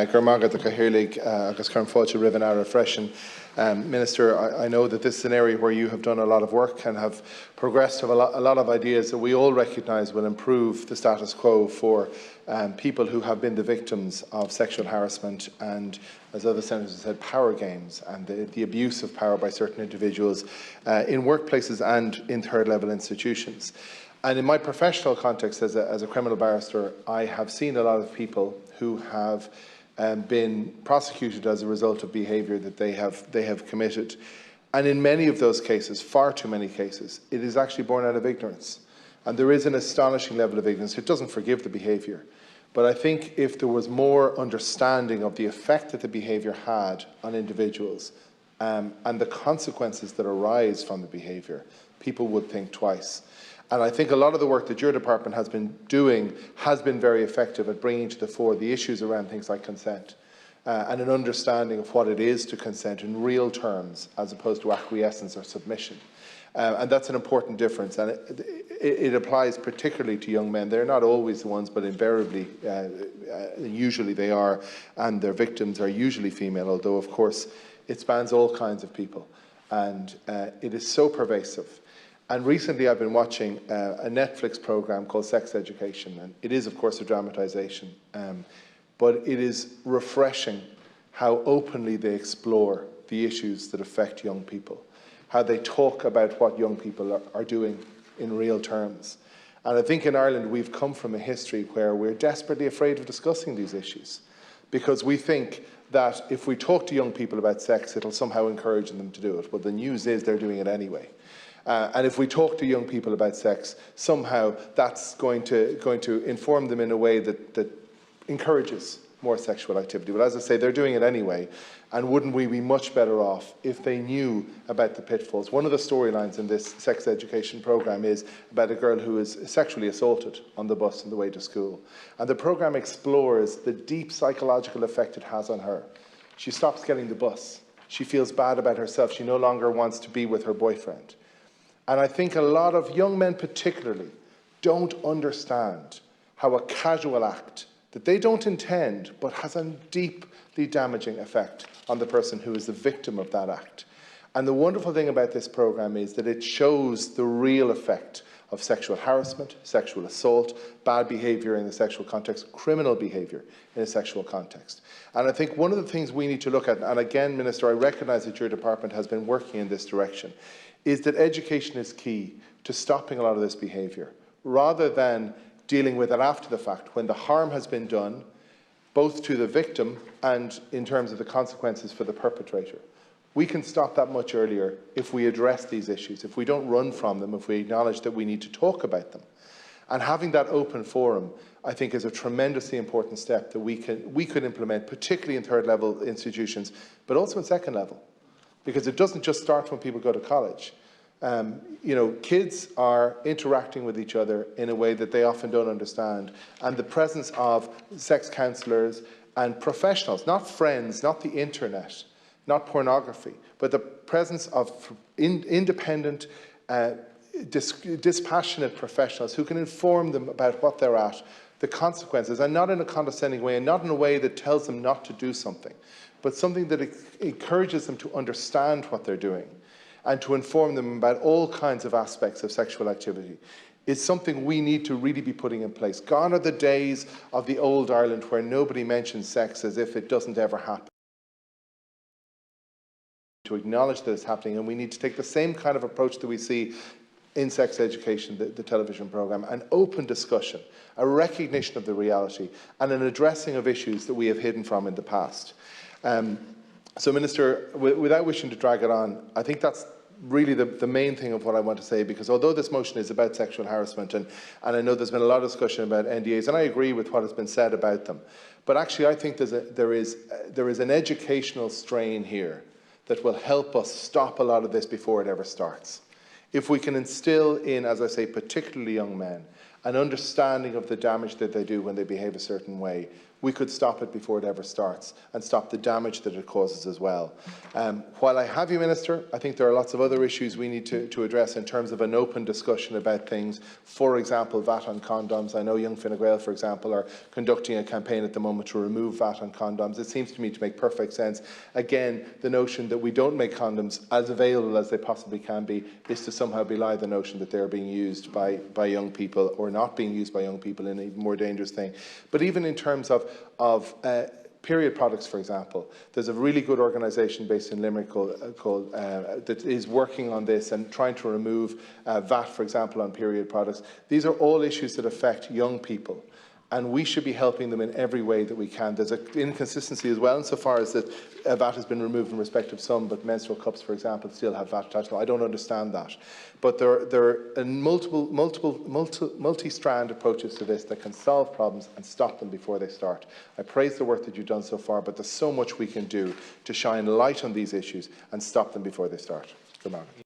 Gurmagad the Cahirlig, agus Carn Fáilte Rivenara Freshen. Minister, I know that this is an area where you have done a lot of work and have progressed with a lot of ideas that we all recognise will improve the status quo for people who have been the victims of sexual harassment and, as other senators said, power games and the abuse of power by certain individuals in workplaces and in third-level institutions. And in my professional context as a criminal barrister, I have seen a lot of people who have been prosecuted as a result of behaviour that they have committed. And in many of those cases, far too many cases, it is actually born out of ignorance. And there is an astonishing level of ignorance. It doesn't forgive the behaviour. But I think if there was more understanding of the effect that the behaviour had on individuals and the consequences that arise from the behaviour, people would think twice. And I think a lot of the work that your department has been doing has been very effective at bringing to the fore the issues around things like consent and an understanding of what it is to consent in real terms as opposed to acquiescence or submission. And that's an important difference, and it applies particularly to young men. They're not always the ones, but invariably, usually they are, and their victims are usually female, although of course it spans all kinds of people, and it is so pervasive. And recently I've been watching a Netflix program called Sex Education, and it is of course a dramatisation, but it is refreshing how openly they explore the issues that affect young people, how they talk about what young people are doing in real terms. And I think in Ireland we've come from a history where we're desperately afraid of discussing these issues, because we think that if we talk to young people about sex, it'll somehow encourage them to do it. But the news is they're doing it anyway. And if we talk to young people about sex, somehow that's going to inform them in a way that encourages more sexual activity. But as I say, they're doing it anyway. And wouldn't we be much better off if they knew about the pitfalls? One of the storylines in this sex education programme is about a girl who is sexually assaulted on the bus on the way to school. And the programme explores the deep psychological effect it has on her. She stops getting the bus. She feels bad about herself. She no longer wants to be with her boyfriend. And I think a lot of young men particularly don't understand how a casual act that they don't intend but has a deeply damaging effect on the person who is the victim of that act. And the wonderful thing about this programme is that it shows the real effect of sexual harassment, sexual assault, bad behaviour in the sexual context, criminal behaviour in a sexual context. And I think one of the things we need to look at, and again, Minister, I recognise that your department has been working in this direction, is that education is key to stopping a lot of this behaviour, rather than dealing with it after the fact, when the harm has been done, both to the victim and in terms of the consequences for the perpetrator. We can stop that much earlier if we address these issues, if we don't run from them, if we acknowledge that we need to talk about them. And having that open forum, I think, is a tremendously important step that we could implement, particularly in third-level institutions, but also in second level. Because it doesn't just start when people go to college. Kids are interacting with each other in a way that they often don't understand. And the presence of sex counsellors and professionals, not friends, not the internet, not pornography, but the presence of independent, dispassionate professionals who can inform them about what they're at, the consequences, and not in a condescending way, and not in a way that tells them not to do something, but something that encourages them to understand what they're doing and to inform them about all kinds of aspects of sexual activity, is something we need to really be putting in place. Gone are the days of the old Ireland where nobody mentions sex as if it doesn't ever happen. To acknowledge that it's happening, and we need to take the same kind of approach that we see in sex education, the television programme, an open discussion, a recognition of the reality, and an addressing of issues that we have hidden from in the past. So, Minister, without wishing to drag it on, I think that's really the main thing of what I want to say, because although this motion is about sexual harassment, and I know there's been a lot of discussion about NDAs, and I agree with what has been said about them, but actually I think there is an educational strain here that will help us stop a lot of this before it ever starts. If we can instill in, as I say, particularly young men, an understanding of the damage that they do when they behave a certain way, we could stop it before it ever starts and stop the damage that it causes as well. While I have you, Minister, I think there are lots of other issues we need to address in terms of an open discussion about things. For example, VAT on condoms. I know Young Fine Gael, for example, are conducting a campaign at the moment to remove VAT on condoms. It seems to me to make perfect sense. Again, the notion that we don't make condoms as available as they possibly can be is to somehow belie the notion that they're being used by young people, or not being used by young people in an even more dangerous thing. But even in terms of period products, for example, there's a really good organisation based in Limerick called that is working on this and trying to remove VAT, for example, on period products. These are all issues that affect young people, and we should be helping them in every way that we can. There's an inconsistency as well insofar as that VAT has been removed in respect of some, but menstrual cups, for example, still have VAT attached. I don't understand that. But there are multi-strand approaches to this that can solve problems and stop them before they start. I praise the work that you've done so far, but there's so much we can do to shine light on these issues and stop them before they start. Good morning.